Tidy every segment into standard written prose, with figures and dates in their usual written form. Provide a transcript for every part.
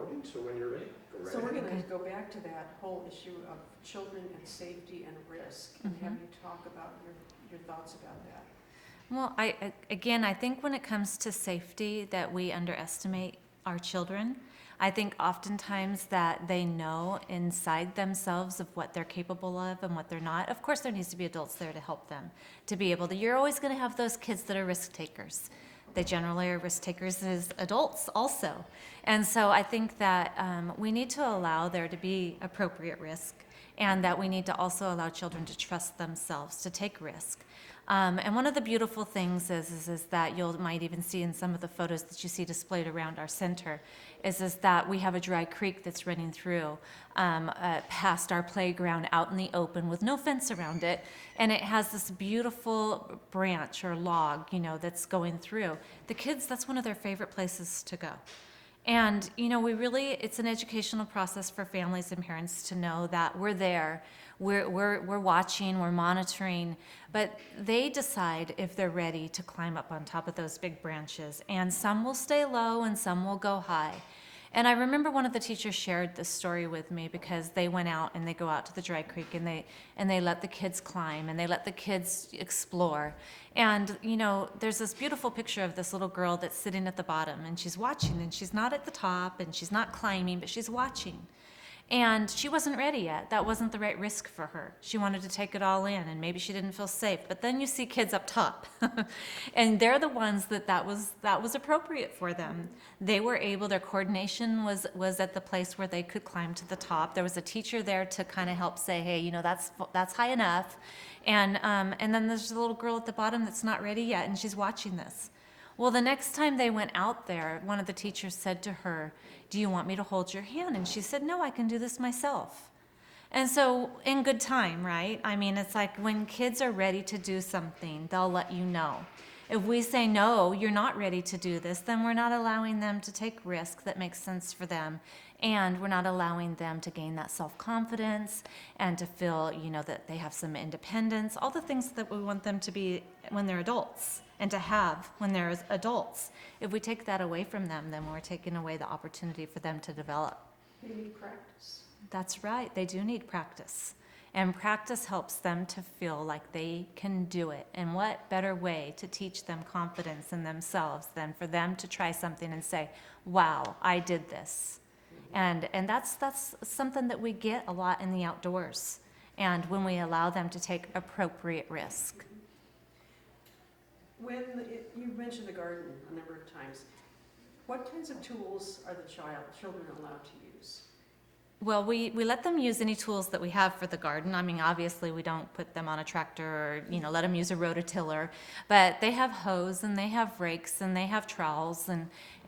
recording, so when you're ready, go right So we're ahead. going to go back to that whole issue of children and safety and risk, and have you talk about your thoughts about that. Well, I think when it comes to safety that we underestimate our children. I think oftentimes that they know inside themselves of what they're capable of and what they're not. Of course, there needs to be adults there to help them to be able to. You're always going to have those kids that are risk takers. They generally are risk takers as adults also. And so I think that we need to allow there to be appropriate risk, and that we need to also allow children to trust themselves to take risk. And one of the beautiful things is that you might even see in some of the photos that you see displayed around our center is that we have a dry creek that's running through past our playground out in the open with no fence around it. And it has this beautiful branch or log, that's going through. The kids, that's one of their favorite places to go. And, it's an educational process for families and parents to know that we're there, we're watching, we're monitoring, but they decide if they're ready to climb up on top of those big branches. And some will stay low and some will go high. And I remember one of the teachers shared this story with me because they went out and they go out to the dry creek and they let the kids climb and they let the kids explore. And, there's this beautiful picture of this little girl that's sitting at the bottom and she's watching, and she's not at the top and she's not climbing, but she's watching. And she wasn't ready yet. That wasn't the right risk for her. She wanted to take it all in, and maybe she didn't feel safe. But then you see kids up top, and they're the ones that was appropriate for them. They were able. Their coordination was at the place where they could climb to the top. There was a teacher there to kind of help say, hey, that's high enough. And then there's a little girl at the bottom that's not ready yet, and she's watching this. Well, the next time they went out there, one of the teachers said to her, do you want me to hold your hand? And she said, no, I can do this myself. And so in good time, right? I mean, it's like when kids are ready to do something, they'll let you know. If we say, no, you're not ready to do this, then we're not allowing them to take risks that make sense for them. And we're not allowing them to gain that self-confidence and to feel, that they have some independence, all the things that we want them to be when they're adults and to have when they're adults. If we take that away from them, then we're taking away the opportunity for them to develop. They need practice. That's right. They do need practice. And practice helps them to feel like they can do it. And what better way to teach them confidence in themselves than for them to try something and say, wow, I did this. And that's something that we get a lot in the outdoors. And when we allow them to take appropriate risk. You mentioned the garden a number of times. What kinds of tools are the children allowed to use? Well, we let them use any tools that we have for the garden. I mean, obviously, we don't put them on a tractor or, let them use a rototiller. But they have hoes and they have rakes and they have trowels.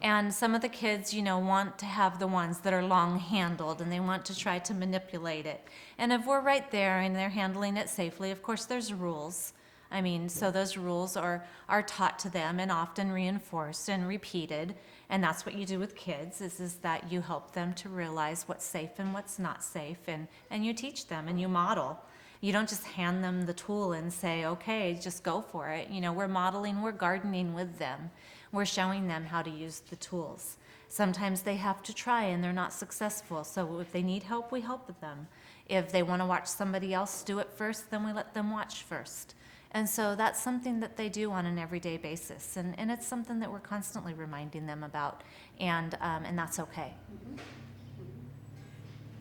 And some of the kids, want to have the ones that are long-handled and they want to try to manipulate it. And if we're right there and they're handling it safely, of course, there's rules. I mean, so those rules are taught to them and often reinforced and repeated. And that's what you do with kids, is that you help them to realize what's safe and what's not safe. And you teach them and you model. You don't just hand them the tool and say, okay, just go for it. We're modeling, we're gardening with them. We're showing them how to use the tools. Sometimes they have to try and they're not successful. So if they need help, we help them. If they want to watch somebody else do it first, then we let them watch first. And so that's something that they do on an everyday basis, and it's something that we're constantly reminding them about, and that's okay. Mm-hmm.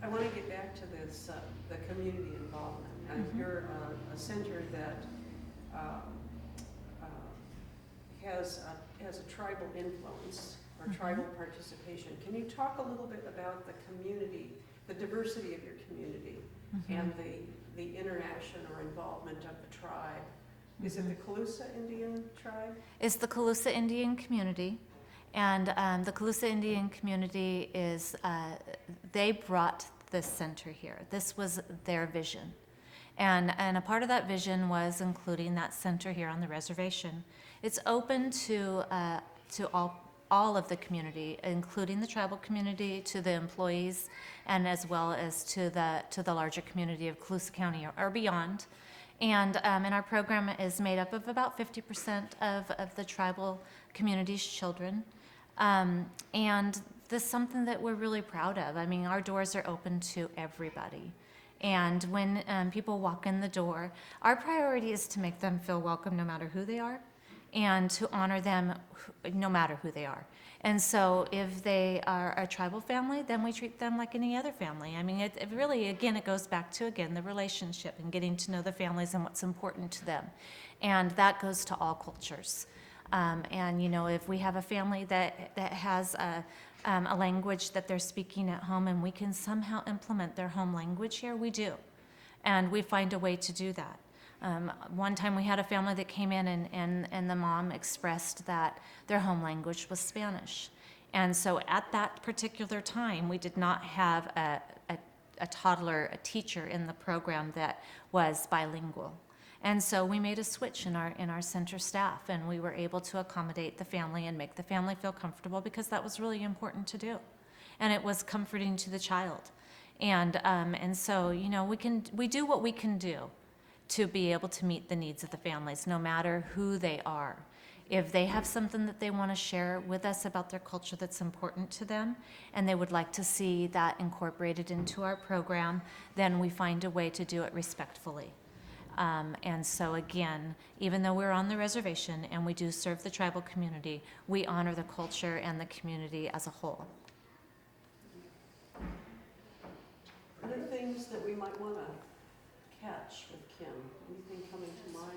I want to get back to this, the community involvement. And you're a center that has a tribal influence or tribal participation. Can you talk a little bit about the community, the diversity of your community, and the interaction or involvement of the tribe? Is it the Calusa Indian tribe? It's the Calusa Indian community. And the Calusa Indian community they brought this center here. This was their vision. And a part of that vision was including that center here on the reservation. It's open to all of the community, including the tribal community, to the employees, and as well as to the larger community of Calusa County or beyond. And our program is made up of about 50% of the tribal community's children. And this something that we're really proud of. I mean, our doors are open to everybody. And when people walk in the door, our priority is to make them feel welcome no matter who they are, and to honor them no matter who they are. And so if they are a tribal family, then we treat them like any other family. I mean, it really, again, it goes back to, again, the relationship and getting to know the families and what's important to them. And that goes to all cultures. And, you know, if we have a family that has a language that they're speaking at home and we can somehow implement their home language here, we do. And we find a way to do that. One time we had a family that came in and the mom expressed that their home language was Spanish. And so at that particular time, we did not have a toddler, a teacher in the program that was bilingual. And so we made a switch in our center staff, and we were able to accommodate the family and make the family feel comfortable, because that was really important to do. And it was comforting to the child. And so, you know, we do what we can do to be able to meet the needs of the families, no matter who they are. If they have something that they want to share with us about their culture that's important to them, and they would like to see that incorporated into our program, then we find a way to do it respectfully. And so again, even though we're on the reservation and we do serve the tribal community, we honor the culture and the community as a whole. Other things that we might want to catch with Kim? Anything coming to mind?